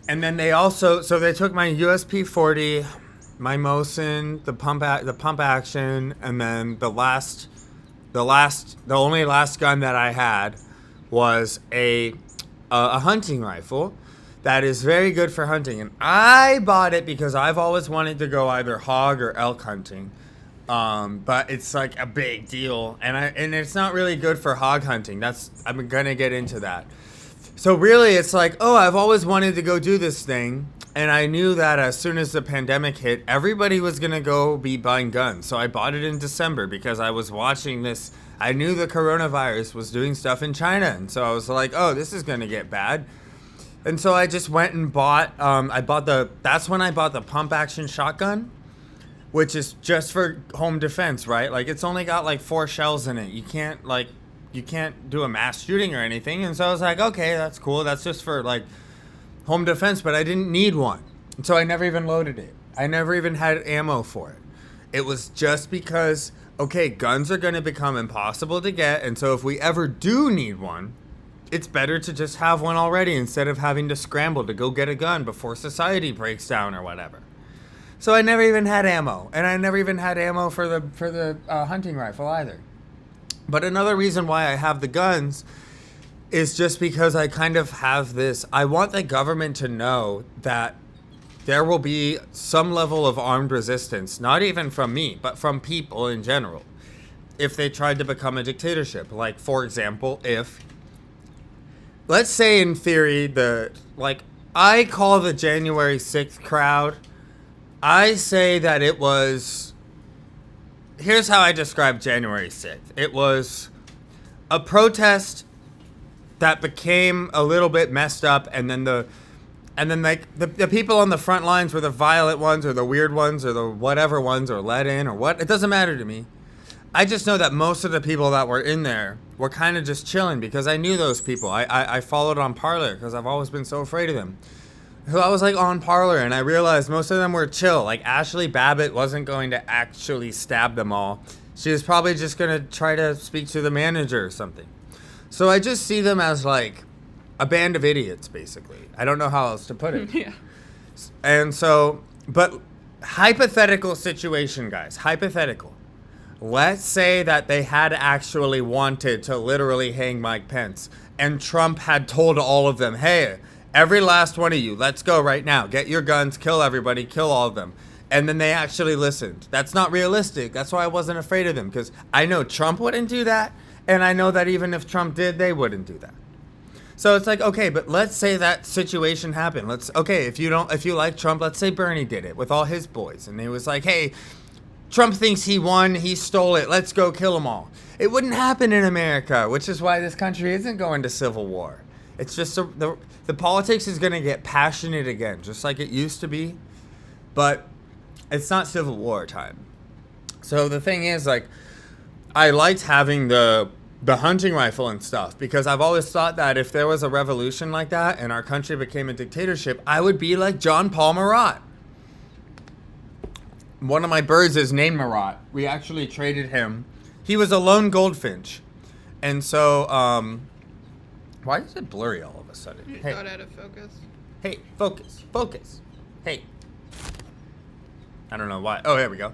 And then they also, so they took my USP 40, my Mosin, the pump action, and then the only last gun that I had was a hunting rifle that is very good for hunting. And I bought it because I've always wanted to go either hog or elk hunting. But it's like a big deal, and it's not really good for hog hunting. I'm gonna get into that. So really, it's like, oh, I've always wanted to go do this thing, and I knew that as soon as the pandemic hit, everybody was gonna go be buying guns. So I bought it in December because I was watching this. I knew the coronavirus was doing stuff in China, and so I was like, oh, this is gonna get bad. And so I just went and bought. That's when I bought the pump action shotgun, which is just for home defense, right? Like it's only got like 4 shells in it. You can't do a mass shooting or anything. And so I was like, okay, that's cool. That's just for like home defense, but I didn't need one. And so I never even loaded it. I never even had ammo for it. It was just because, okay, guns are going to become impossible to get. And so if we ever do need one, it's better to just have one already instead of having to scramble to go get a gun before society breaks down or whatever. So I never even had ammo, and I never even had ammo for the hunting rifle either. But another reason why I have the guns is just because I kind of have this. I want the government to know that there will be some level of armed resistance, not even from me, but from people in general, if they tried to become a dictatorship. Like, for example, let's say in theory, I call the January 6th crowd, I say that it was, here's how I describe January 6th. It was a protest that became a little bit messed up, and then the people on the front lines were the violent ones or the weird ones or the whatever ones or let in or what. It doesn't matter to me. I just know that most of the people that were in there were kind of just chilling because I knew those people. I followed on Parler because I've always been so afraid of them. So I was like on Parler, and I realized most of them were chill. Like Ashley Babbitt wasn't going to actually stab them all. She was probably just going to try to speak to the manager or something. So I just see them as like a band of idiots, basically. I don't know how else to put it. Yeah. And so, but hypothetical situation, guys. Hypothetical. Let's say that they had actually wanted to literally hang Mike Pence, and Trump had told all of them, hey, every last one of you, let's go right now. Get your guns, kill everybody, kill all of them. And then they actually listened. That's not realistic. That's why I wasn't afraid of them, because I know Trump wouldn't do that, and I know that even if Trump did, they wouldn't do that. So it's like, okay, but let's say that situation happened. If you like Trump, let's say Bernie did it with all his boys, and he was like, hey, Trump thinks he won, he stole it, let's go kill them all. It wouldn't happen in America, which is why this country isn't going to civil war. It's just the politics is going to get passionate again, just like it used to be, but it's not civil war time. So the thing is, like, I liked having the hunting rifle and stuff because I've always thought that if there was a revolution like that and our country became a dictatorship, I would be like John Paul Marat. One of my birds is named Marat. We actually traded him. He was a lone goldfinch. And so, why is it blurry all of a sudden? It got out of focus. Hey, focus. Hey. I don't know why. Oh, there we go.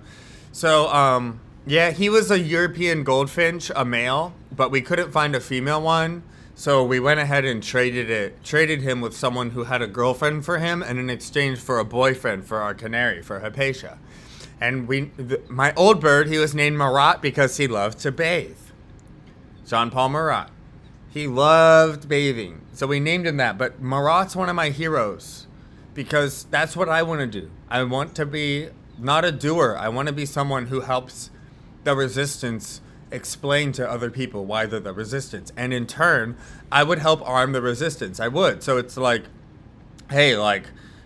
So, yeah, he was a European goldfinch, a male, but we couldn't find a female one. So we went ahead and traded him with someone who had a girlfriend for him, and in exchange for a boyfriend for our canary, for Hypatia. And my old bird, he was named Marat because he loved to bathe. Jean Paul Marat. He loved bathing. So we named him that. But Marat's one of my heroes because that's what I want to do. I want to be not a doer. I want to be someone who helps the resistance explain to other people why they're the resistance. And in turn, I would help arm the resistance. I would. So it's like, hey, like,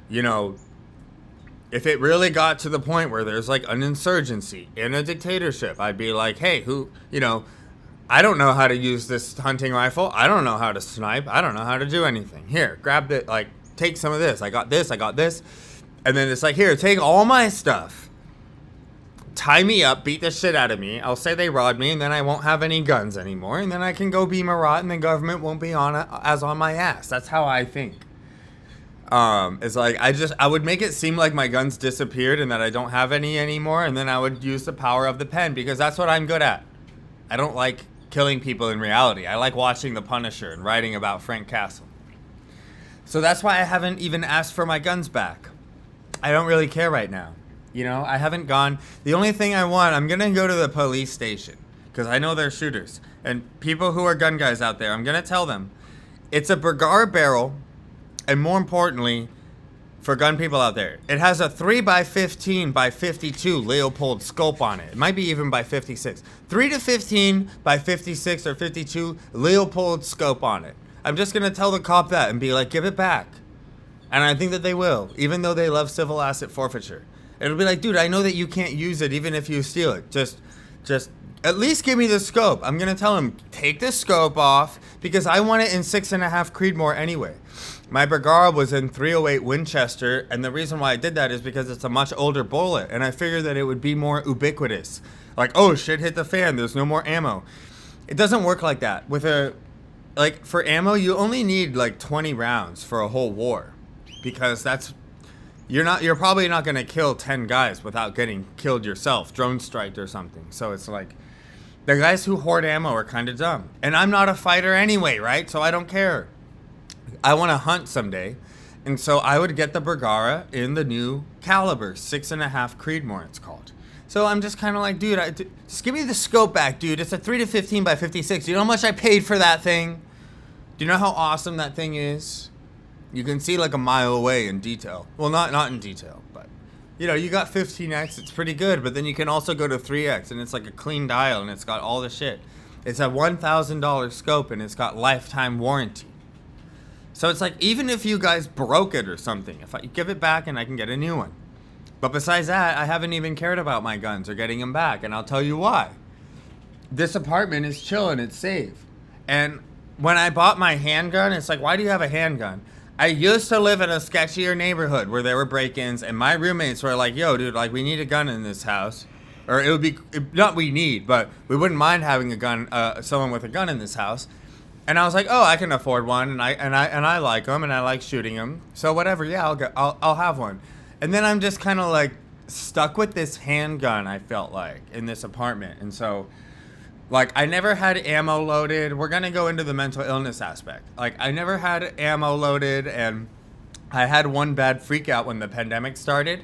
you know, if it really got to the point where there's like an insurgency in a dictatorship, I'd be like, hey, I don't know how to use this hunting rifle. I don't know how to snipe. I don't know how to do anything. Here, grab it. Like, take some of this. I got this. And then it's like, here, take all my stuff. Tie me up, beat the shit out of me. I'll say they robbed me, and then I won't have any guns anymore. And then I can go be Marat, and the government won't be on my ass. That's how I think. It's like I would make it seem like my guns disappeared and that I don't have any anymore, and then I would use the power of the pen because that's what I'm good at. I don't like killing people in reality. I like watching The Punisher and writing about Frank Castle. So that's why I haven't even asked for my guns back. I don't really care right now. You know, I haven't gone. The only thing I want, I'm going to go to the police station because I know they're shooters. And people who are gun guys out there, I'm going to tell them it's a Bergara barrel. And more importantly, for gun people out there, it has a 3x15x52 Leopold scope on it. It might be even by 56. 3 to 15 by 56 or 52 Leopold scope on it. I'm just going to tell the cop that and be like, give it back. And I think that they will, even though they love civil asset forfeiture. It'll be like, dude, I know that you can't use it even if you steal it. Just at least give me the scope. I'm going to tell him, take the scope off because I want it in 6.5 Creedmoor anyway. My Bergara was in 308 Winchester, and the reason why I did that is because it's a much older bullet, and I figured that it would be more ubiquitous. Like, oh, shit hit the fan, there's no more ammo. It doesn't work like that. For ammo, you only need like 20 rounds for a whole war, because you're probably not going to kill 10 guys without getting killed yourself, drone striked or something. So it's like, the guys who hoard ammo are kind of dumb. And I'm not a fighter anyway, right? So I don't care. I want to hunt someday. And so I would get the Bergara in the new caliber, 6.5 Creedmoor it's called. So I'm just kind of like, dude, just give me the scope back, dude. It's a 3 to 15 by 56. You know how much I paid for that thing? Do you know how awesome that thing is? You can see like a mile away in detail. Well, not in detail, but you know, you got 15x, it's pretty good, but then you can also go to 3x and it's like a clean dial and it's got all the shit. It's a $1,000 scope and it's got lifetime warranty. So it's like, even if you guys broke it or something, if I give it back and I can get a new one. But besides that, I haven't even cared about my guns or getting them back, and I'll tell you why. This apartment is chill and it's safe. And when I bought my handgun, it's like, why do you have a handgun? I used to live in a sketchier neighborhood where there were break-ins, and my roommates were like, yo, dude, like, we need a gun in this house. Or it would be, not we need, but we wouldn't mind having a gun, someone with a gun in this house. And I was like, oh, I can afford one, and I like them, and I like shooting them. So whatever, yeah, I'll have one. And then I'm just kind of like stuck with this handgun, I felt like, in this apartment. And so, like, I never had ammo loaded. We're going to go into the mental illness aspect. Like, I never had ammo loaded, and I had one bad freak out when the pandemic started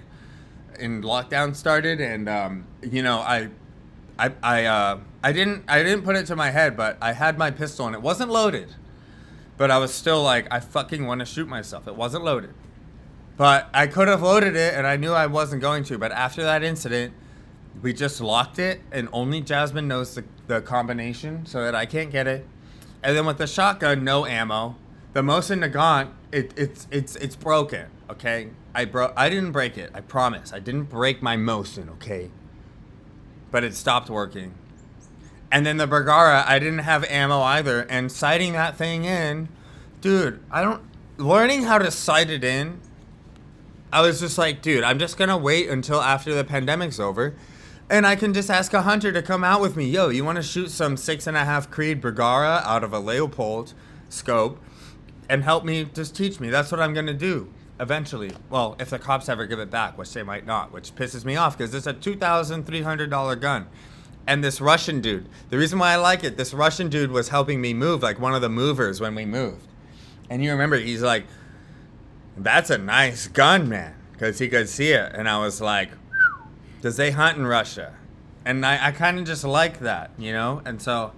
and lockdown started. And, you know, I didn't put it to my head, but I had my pistol, and it wasn't loaded. But I was still like, I fucking want to shoot myself. It wasn't loaded. But I could have loaded it, and I knew I wasn't going to. But after that incident, we just locked it, and only Jasmine knows the combination so that I can't get it. And then with the shotgun, no ammo. The Mosin Nagant, it's broken, okay? I didn't break it, I promise. I didn't break my Mosin, okay? But it stopped working. And then the Bergara, I didn't have ammo either. And sighting that thing in, dude, learning how to sight it in, I was just like, dude, I'm just gonna wait until after the pandemic's over, and I can just ask a hunter to come out with me. Yo, you want to shoot some 6.5 Creed Bergara out of a Leopold scope and help me, just teach me. That's what I'm gonna do eventually. Well, if the cops ever give it back, which they might not, which pisses me off because it's a $2,300 gun. And this Russian dude, the reason why I like it, this Russian dude was helping me move, like one of the movers when we moved. And you remember, he's like, that's a nice gun, man, because he could see it. And I was like, does they hunt in Russia? And I kind of just like that, you know? And so,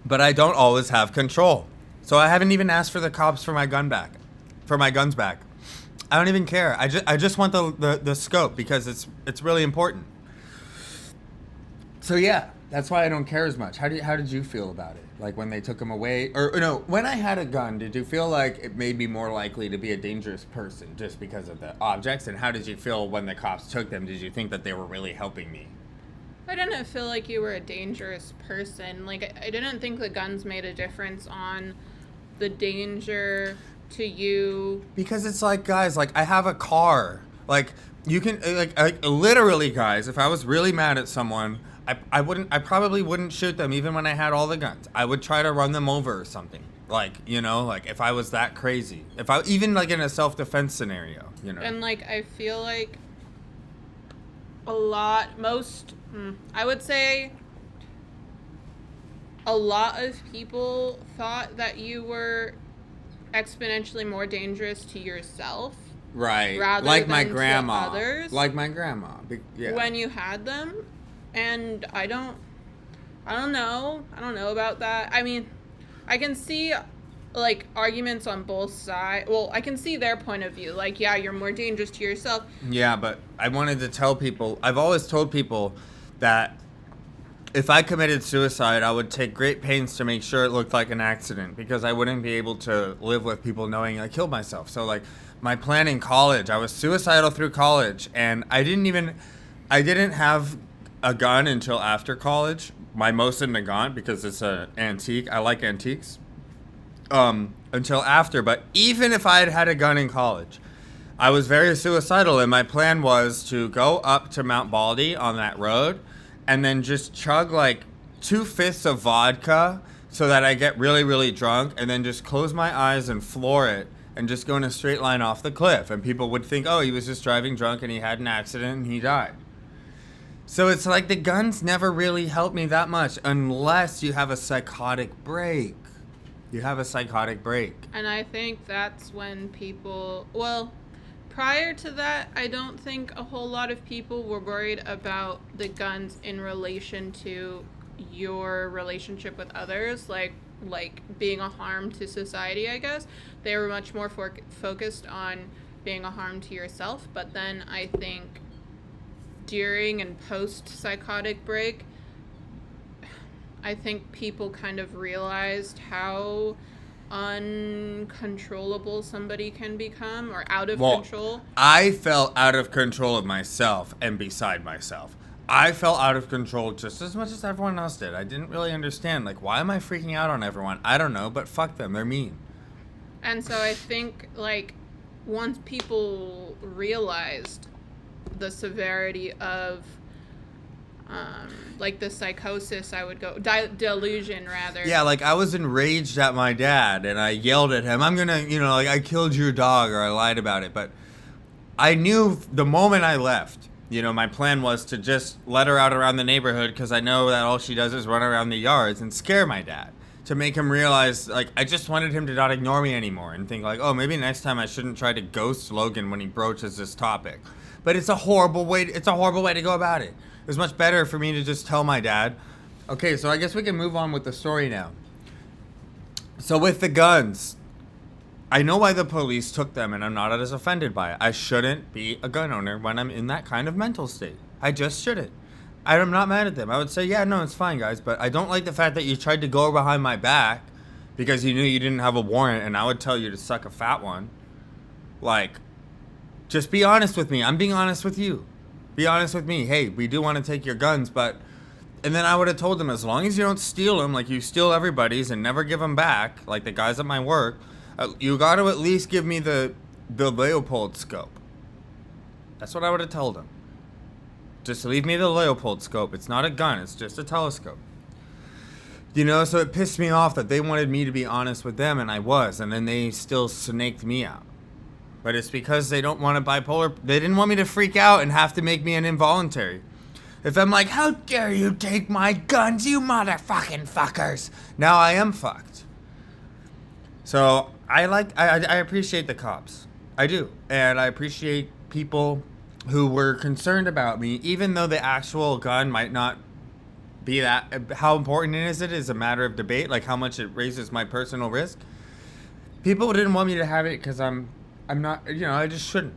but I don't always have control. So I haven't even asked for the cops for my guns back. I don't even care. I just want the scope because it's really important. So yeah, that's why I don't care as much. How did you feel about it? Like when they took them away, or no, when I had a gun, did you feel like it made me more likely to be a dangerous person just because of the objects? And how did you feel when the cops took them? Did you think that they were really helping me? I didn't feel like you were a dangerous person. Like, I didn't think the guns made a difference on the danger to you. Because it's like, guys, like, I have a car. Like, you can, like literally, guys, if I was really mad at someone, I probably wouldn't shoot them even when I had all the guns. I would try to run them over or something. Like, like if I was that crazy. If I, even like in a self-defense scenario, And like I feel like I would say a lot of people thought that you were exponentially more dangerous to yourself. Right. Rather like than my to grandma. others. Like my grandma. Yeah. When you had them. And I don't know. I don't know about that. I mean, I can see like arguments on both sides. Well, I can see their point of view. Like, yeah, you're more dangerous to yourself. Yeah, but I wanted to tell people, I've always told people that if I committed suicide, I would take great pains to make sure it looked like an accident, because I wouldn't be able to live with people knowing I killed myself. So like my plan in college, I was suicidal through college, and I didn't have a gun until after college. My Mosin Nagant, because it's an antique. I like antiques. Until after, but even if I had had a gun in college, I was very suicidal, and my plan was to go up to Mount Baldy on that road and then just chug like 2/5 of vodka so that I get really, really drunk, and then just close my eyes and floor it and just go in a straight line off the cliff. And people would think, oh, he was just driving drunk and he had an accident and he died. So it's like the guns never really helped me that much unless you have a psychotic break. You have a psychotic break. And I think that's when people, well, prior to that, I don't think a whole lot of people were worried about the guns in relation to your relationship with others, like being a harm to society, I guess. They were much more focused on being a harm to yourself. But then I think during and post psychotic break, I think people kind of realized how uncontrollable somebody can become, or out of control. I felt out of control of myself and beside myself. I felt out of control just as much as everyone else did. I didn't really understand, like, why am I freaking out on everyone? I don't know, but fuck them. They're mean. And so I think, like, once people realized the severity of like the psychosis, I would go delusion rather. Yeah, like I was enraged at my dad and I yelled at him, I'm gonna, like I killed your dog, or I lied about it. But I knew the moment I left, my plan was to just let her out around the neighborhood, because I know that all she does is run around the yards, and scare my dad to make him realize, like, I just wanted him to not ignore me anymore and think like, oh, maybe next time I shouldn't try to ghost Logan when he broaches this topic. But it's a horrible way to go about it. It was much better for me to just tell my dad. Okay, so I guess we can move on with the story now. So with the guns, I know why the police took them, and I'm not as offended by it. I shouldn't be a gun owner when I'm in that kind of mental state. I just shouldn't. I'm not mad at them. I would say, yeah, no, it's fine, guys. But I don't like the fact that you tried to go behind my back because you knew you didn't have a warrant, and I would tell you to suck a fat one. Like, just be honest with me. I'm being honest with you. Be honest with me. Hey, we do want to take your guns, but... And then I would have told them, as long as you don't steal them, like you steal everybody's and never give them back, like the guys at my work, you got to at least give me the Leopold scope. That's what I would have told them. Just leave me the Leopold scope. It's not a gun. It's just a telescope. So it pissed me off that they wanted me to be honest with them, and I was, and then they still snaked me out. But it's because they don't want a bipolar. They didn't want me to freak out and have to make me an involuntary. If I'm like, how dare you take my guns, you motherfucking fuckers. Now I am fucked. So I appreciate the cops. I do. And I appreciate people who were concerned about me, even though the actual gun might not be that. How important it is a matter of debate, like how much it raises my personal risk. People didn't want me to have it because I'm not, I just shouldn't.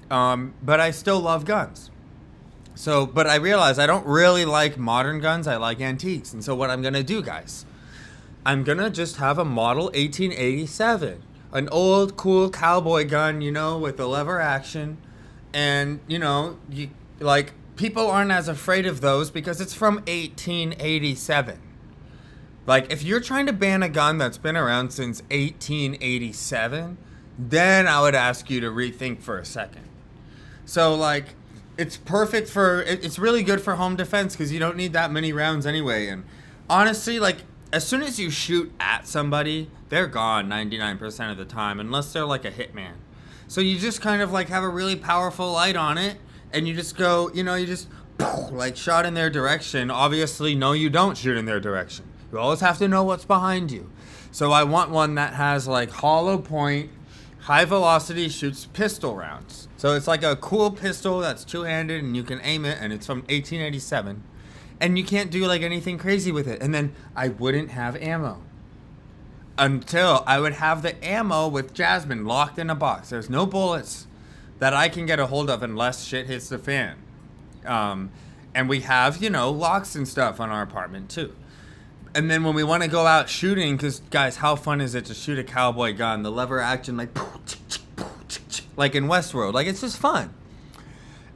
But I still love guns. So, but I realize I don't really like modern guns. I like antiques. And so what I'm going to do, guys, I'm going to just have a model 1887. An old, cool cowboy gun, with the lever action. And, people aren't as afraid of those because it's from 1887. Like, if you're trying to ban a gun that's been around since 1887... then I would ask you to rethink for a second. So, like, it's really good for home defense because you don't need that many rounds anyway. And honestly, like, as soon as you shoot at somebody, they're gone 99% of the time, unless they're like a hitman. So you just kind of like have a really powerful light on it, and you just go, you just like shot in their direction. Obviously, no, you don't shoot in their direction. You always have to know what's behind you. So I want one that has like hollow point, high velocity, shoots pistol rounds. So it's like a cool pistol that's two-handed and you can aim it, and it's from 1887. And you can't do like anything crazy with it. And then I wouldn't have ammo until I would have the ammo with Jasmine locked in a box. There's no bullets that I can get a hold of unless shit hits the fan. And we have, locks and stuff on our apartment too. And then when we want to go out shooting, because guys, how fun is it to shoot a cowboy gun? The lever action, like in Westworld, like it's just fun.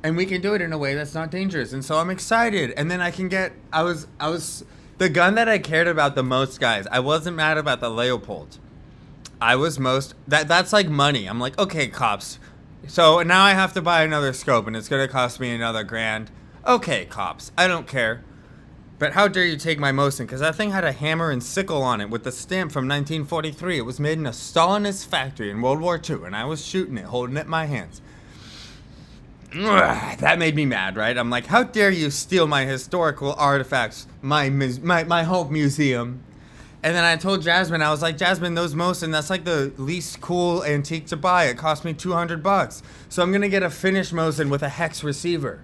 And we can do it in a way that's not dangerous. And so I'm excited. And then I can get, I was, the gun that I cared about the most, guys, I wasn't mad about the Leopold. I was that's like money. I'm like, okay, cops. So now I have to buy another scope and it's going to cost me another $1,000. Okay, cops, I don't care. But how dare you take my Mosin? Because that thing had a hammer and sickle on it with the stamp from 1943. It was made in a Stalinist factory in World War II, and I was shooting it, holding it in my hands. Ugh, that made me mad, right? I'm like, how dare you steal my historical artifacts, my home museum? And then I told Jasmine, I was like, Jasmine, those Mosin, that's like the least cool antique to buy. It cost me $200. So I'm going to get a finished Mosin with a hex receiver.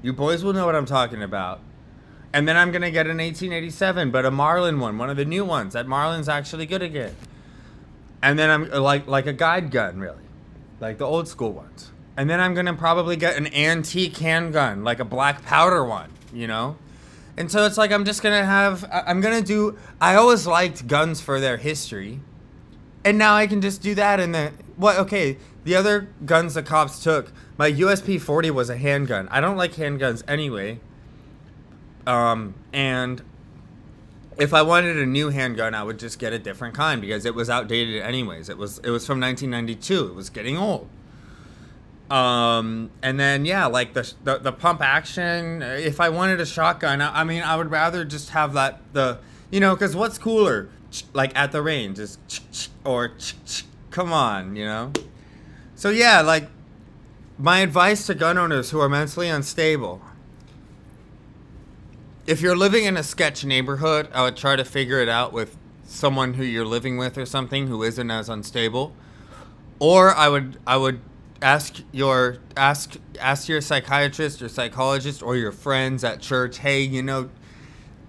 You boys will know what I'm talking about. And then I'm going to get an 1887, but a Marlin one of the new ones. That Marlin's actually good again. And then I'm like a guide gun, really. Like the old school ones. And then I'm going to probably get an antique handgun, like a black powder one, And so it's like I'm just going to have, I always liked guns for their history. And now I can just do that and then, the other guns the cops took, my USP-40 was a handgun. I don't like handguns anyway. And if I wanted a new handgun, I would just get a different kind because it was outdated anyways. It was from 1992. It was getting old. And then, like the pump action, if I wanted a shotgun, I would rather just have that, because what's cooler, like at the range is, or come on, So yeah, like my advice to gun owners who are mentally unstable, if you're living in a sketch neighborhood, I would try to figure it out with someone who you're living with or something who isn't as unstable. Or I would ask your psychiatrist or psychologist or your friends at church, hey,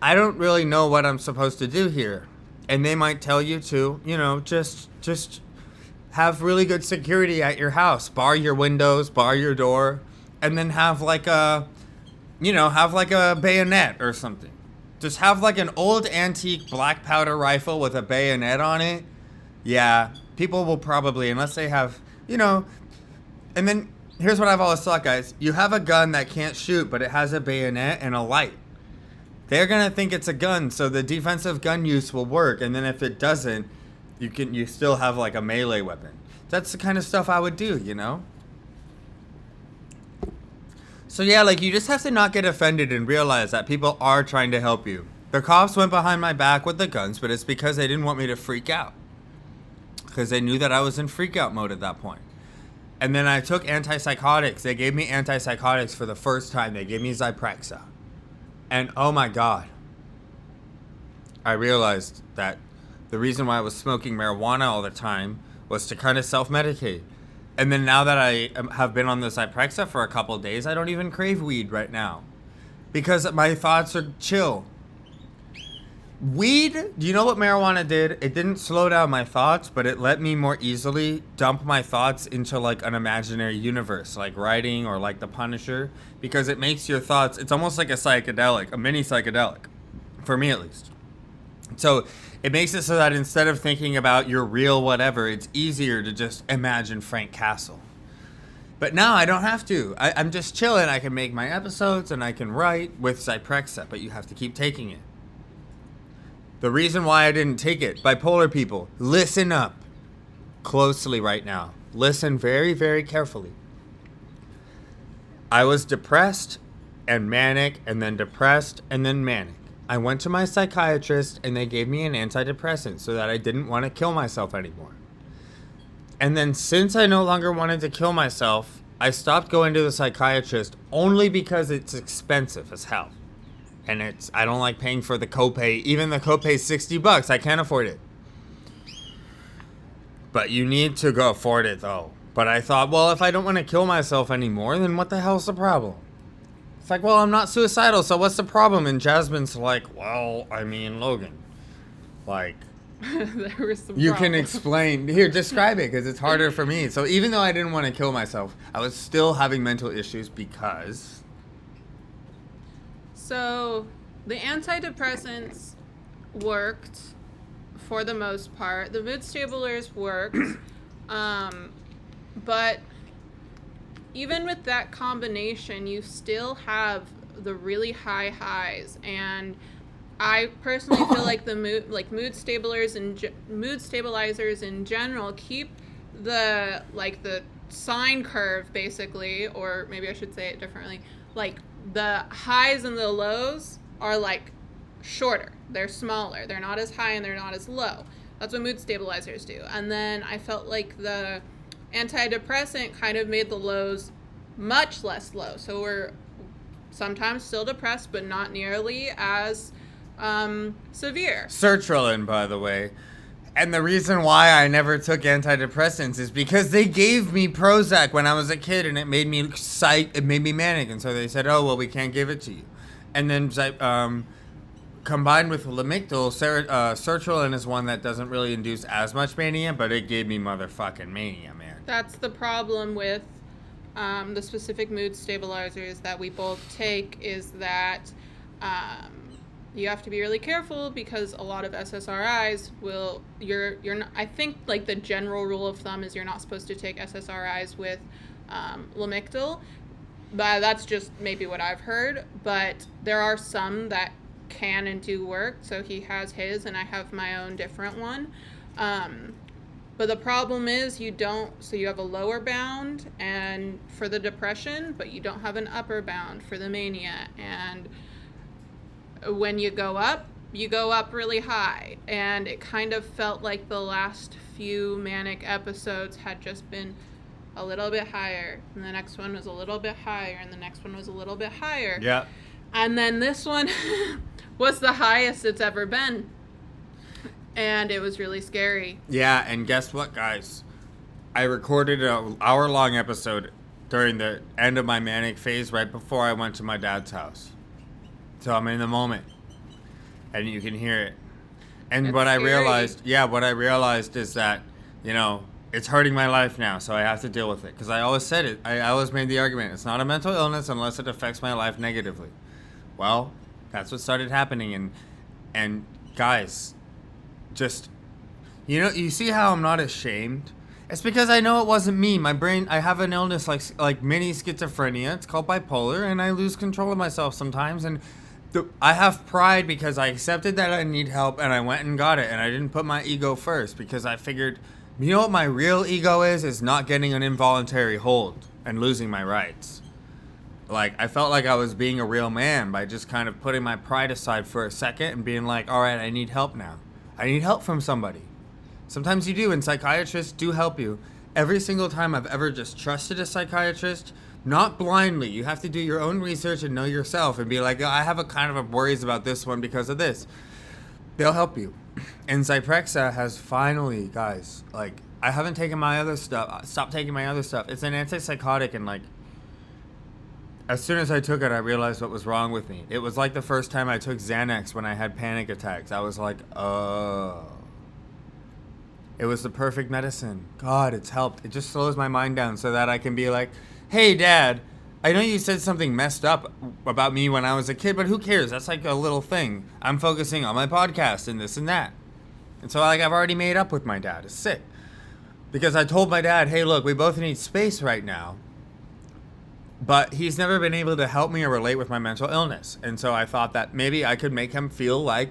I don't really know what I'm supposed to do here. And they might tell you to, just have really good security at your house. Bar your windows, bar your door, and then have like a bayonet or something. Just have like an old antique black powder rifle with a bayonet on it. Yeah, people will probably, unless they have, and then here's what I've always thought, guys. You have a gun that can't shoot, but it has a bayonet and a light. They're going to think it's a gun, so the defensive gun use will work. And then if it doesn't, you still have like a melee weapon. That's the kind of stuff I would do, So yeah, like you just have to not get offended and realize that people are trying to help you. The cops went behind my back with the guns, but it's because they didn't want me to freak out. Because they knew that I was in freak out mode at that point. And then I took antipsychotics. They gave me antipsychotics for the first time. They gave me Zyprexa. And oh my God. I realized that the reason why I was smoking marijuana all the time was to kind of self-medicate. And then now that I have been on the Zyprexa for a couple of days, I don't even crave weed right now. Because my thoughts are chill. Weed, do you know what marijuana did? It didn't slow down my thoughts, but it let me more easily dump my thoughts into like an imaginary universe, like writing or like The Punisher. Because it makes your thoughts, it's almost like a psychedelic, a mini psychedelic. For me at least. So it makes it so that instead of thinking about your real whatever, it's easier to just imagine Frank Castle. But now I don't have to. I'm just chilling. I can make my episodes and I can write with Zyprexa, but you have to keep taking it. The reason why I didn't take it, bipolar people, listen up closely right now. Listen very, very carefully. I was depressed and manic and then depressed and then manic. I went to my psychiatrist and they gave me an antidepressant so that I didn't want to kill myself anymore. And then since I no longer wanted to kill myself, I stopped going to the psychiatrist only because it's expensive as hell. And I don't like paying for the copay. Even the copay is $60. I can't afford it. But you need to go afford it though. But I thought, well, if I don't want to kill myself anymore, then what the hell's the problem? It's like, well, I'm not suicidal, so what's the problem? And Jasmine's like, well, I mean, Logan, like, There was some you can problems. explain. Here, describe it, because it's harder for me. So even though I didn't want to kill myself, I was still having mental issues because... So the antidepressants worked for the most part. The mood stabilizers worked. But even with that combination, you still have the really high highs. And I personally feel like the mood stabilizers in general keep the sine curve basically, or maybe I should say it differently. Like the highs and the lows are like shorter. They're smaller. They're not as high and they're not as low. That's what mood stabilizers do. And then I felt like the antidepressant kind of made the lows much less low. So we're sometimes still depressed, but not nearly as severe. Sertraline, by the way. And the reason why I never took antidepressants is because they gave me Prozac when I was a kid, and it made me manic, and so they said, "Oh, well, we can't give it to you." And then combined with Lamictal, sertraline is one that doesn't really induce as much mania, but it gave me motherfucking mania, man. That's the problem with the specific mood stabilizers that we both take, is that you have to be really careful because a lot of SSRIs you're not, I think like the general rule of thumb is you're not supposed to take SSRIs with Lamictal. But that's just maybe what I've heard. But there are some that can and do work. So he has his and I have my own different one. But the problem is you have a lower bound and for the depression, but you don't have an upper bound for the mania. And when you go up really high. And it kind of felt like the last few manic episodes had just been a little bit higher. And the next one was a little bit higher. And the next one was a little bit higher. Yeah. And then this one was the highest it's ever been. And it was really scary. Yeah, and guess what, guys? I recorded an hour-long episode during the end of my manic phase right before I went to my dad's house. So I'm in the moment. And you can hear it. And It's what I scary. realized is that, it's hurting my life now, so I have to deal with it. Because I always said it. I always made the argument, it's not a mental illness unless it affects my life negatively. Well, that's what started happening. And guys, just, you see how I'm not ashamed? It's because I know it wasn't me. My brain, I have an illness like mini schizophrenia. It's called bipolar, and I lose control of myself sometimes. And I have pride because I accepted that I need help, and I went and got it. And I didn't put my ego first because I figured, you know what my real ego is not getting an involuntary hold and losing my rights. Like, I felt like I was being a real man by just kind of putting my pride aside for a second and being like, all right, I need help now. I need help from somebody. Sometimes you do, and psychiatrists do help you. Every single time I've ever just trusted a psychiatrist, not blindly. You have to do your own research and know yourself and be like, I have a kind of a worries about this one because of this. They'll help you. And Zyprexa has finally, guys, like, I haven't taken my other stuff. Stopped taking my other stuff. It's an antipsychotic, and like, as soon as I took it, I realized what was wrong with me. It was like the first time I took Xanax when I had panic attacks. I was like, oh. It was the perfect medicine. God, it's helped. It just slows my mind down so that I can be like, hey, Dad, I know you said something messed up about me when I was a kid, but who cares? That's like a little thing. I'm focusing on my podcast and this and that. And so like I've already made up with my dad. It's sick. Because I told my dad, hey, look, we both need space right now. But he's never been able to help me or relate with my mental illness. And so I thought that maybe I could make him feel like,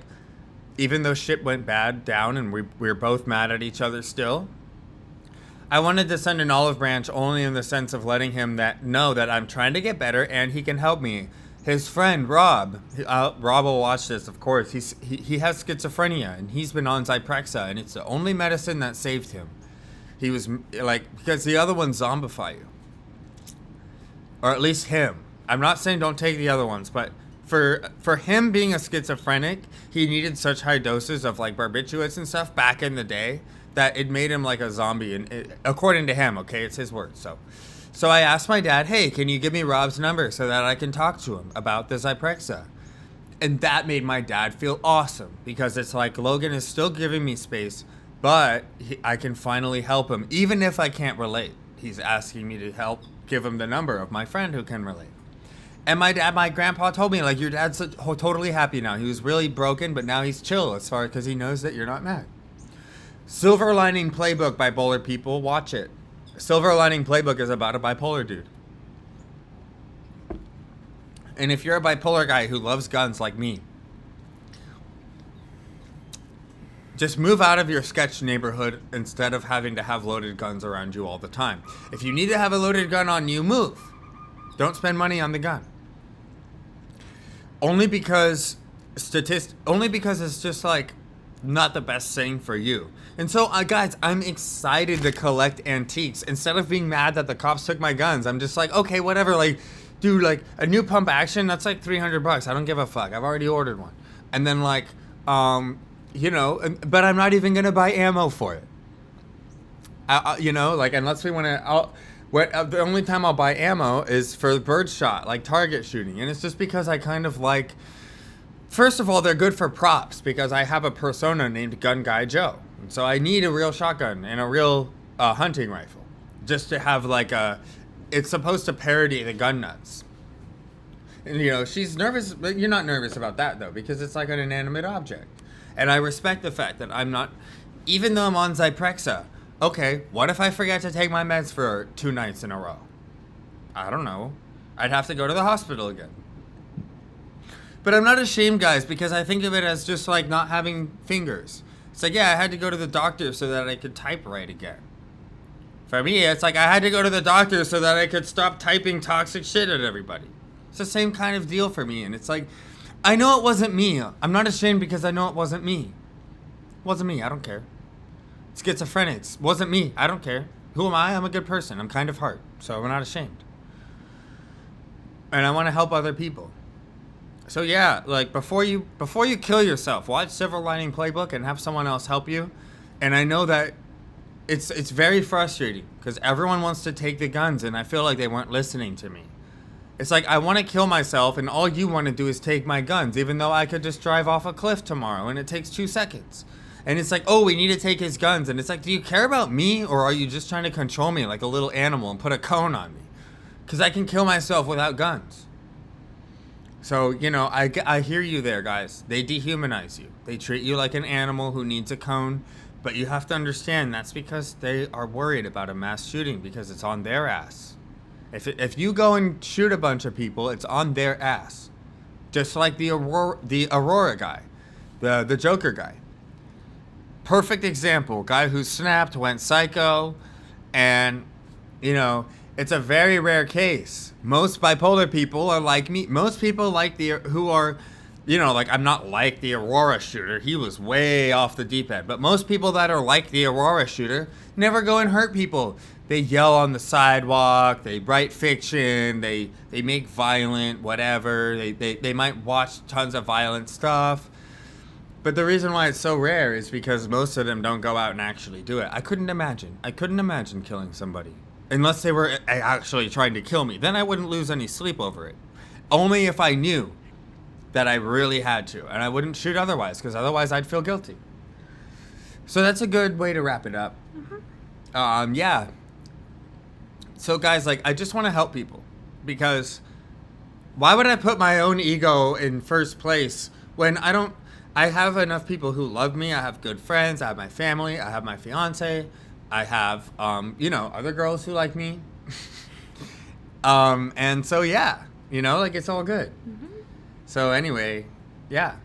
even though shit went bad down and we were both mad at each other still, I wanted to send an olive branch only in the sense of letting him know that I'm trying to get better and he can help me. His friend Rob, Rob will watch this, of course. He has schizophrenia, and he's been on Zyprexa, and it's the only medicine that saved him. He was like, because the other ones zombify you, or at least him. I'm not saying don't take the other ones, but for him being a schizophrenic, he needed such high doses of like barbiturates and stuff back in the day that it made him like a zombie. And according to him, okay, it's his words. So I asked my dad, hey, can you give me Rob's number so that I can talk to him about the Zyprexa? And that made my dad feel awesome because it's like Logan is still giving me space, but I can finally help him, even if I can't relate. He's asking me to help give him the number of my friend who can relate. And my grandpa told me, like, your dad's totally happy now. He was really broken, but now he's chill as far because he knows that you're not mad. Silver Lining Playbook, bipolar people, watch it. Silver Lining Playbook is about a bipolar dude. And if you're a bipolar guy who loves guns like me, just move out of your sketch neighborhood instead of having to have loaded guns around you all the time. If you need to have a loaded gun on you, move. Don't spend money on the gun. Only because it's just like not the best thing for you. And so, guys, I'm excited to collect antiques. Instead of being mad that the cops took my guns, I'm just like, okay, whatever. Like, dude, like a new pump action, that's like $300. I don't give a fuck. I've already ordered one. And then like, you know, but I'm not even gonna buy ammo for it. You know, like unless we want to. The only time I'll buy ammo is for birdshot, like target shooting, and it's just because I kind of like. First of all, they're good for props because I have a persona named Gun Guy Joe, and so I need a real shotgun and a real hunting rifle, just to have like a. It's supposed to parody the gun nuts. And you know, she's nervous, but you're not nervous about that though because it's like an inanimate object, and I respect the fact that I'm not, even though I'm on Zyprexa. Okay, what if I forget to take my meds for 2 nights in a row? I don't know. I'd have to go to the hospital again. But I'm not ashamed, guys, because I think of it as just like not having fingers. It's like, yeah, I had to go to the doctor so that I could type right again. For me, it's like I had to go to the doctor so that I could stop typing toxic shit at everybody. It's the same kind of deal for me. And it's like, I know it wasn't me. I'm not ashamed because I know it wasn't me. It wasn't me. I don't care. Schizophrenics. Wasn't me. I don't care. Who am I? I'm a good person. I'm kind of heart. So I'm not ashamed. And I want to help other people. So yeah, like before you kill yourself, watch Silver Lining Playbook and have someone else help you. And I know that it's very frustrating because everyone wants to take the guns and I feel like they weren't listening to me. It's like I want to kill myself and all you want to do is take my guns, even though I could just drive off a cliff tomorrow and it takes 2 seconds. And it's like, oh, we need to take his guns. And it's like, do you care about me or are you just trying to control me like a little animal and put a cone on me? Because I can kill myself without guns. So, you know, I hear you there, guys. They dehumanize you. They treat you like an animal who needs a cone. But you have to understand that's because they are worried about a mass shooting because it's on their ass. If you go and shoot a bunch of people, it's on their ass. Just like the Aurora guy, the Joker guy. Perfect example, guy who snapped, went psycho, and, you know, it's a very rare case. Most bipolar people are like me. Most people who are, you know, like I'm not like the Aurora shooter. He was way off the deep end. But most people that are like the Aurora shooter never go and hurt people. They yell on the sidewalk. They write fiction. They make violent whatever. They might watch tons of violent stuff. But the reason why it's so rare is because most of them don't go out and actually do it. I couldn't imagine killing somebody. Unless they were actually trying to kill me. Then I wouldn't lose any sleep over it. Only if I knew that I really had to. And I wouldn't shoot otherwise, because otherwise I'd feel guilty. So that's a good way to wrap it up. Mm-hmm. Yeah. So guys, like, I just want to help people. Because why would I put my own ego in first place when I have enough people who love me. I have good friends. I have my family. I have my fiance. I have, you know, other girls who like me. And so, yeah, you know, like it's all good. Mm-hmm. So anyway, yeah.